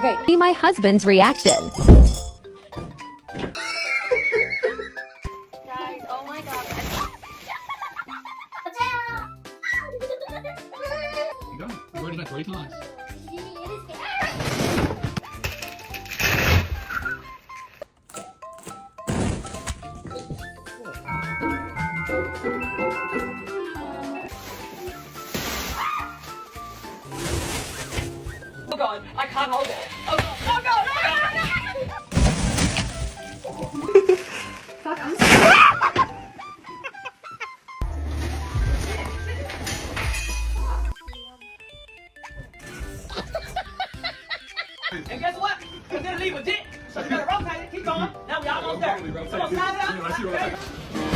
Okay. See my husband's reaction. Guys, oh my god. You go. You've already done 3 times. Oh god, I can't hold it. Oh god, oh god, oh god! Fuck, I'm And guess what? We're gonna leave a dick. So you gotta rotate it, keep going. Now we almost there. Come on, slide it up.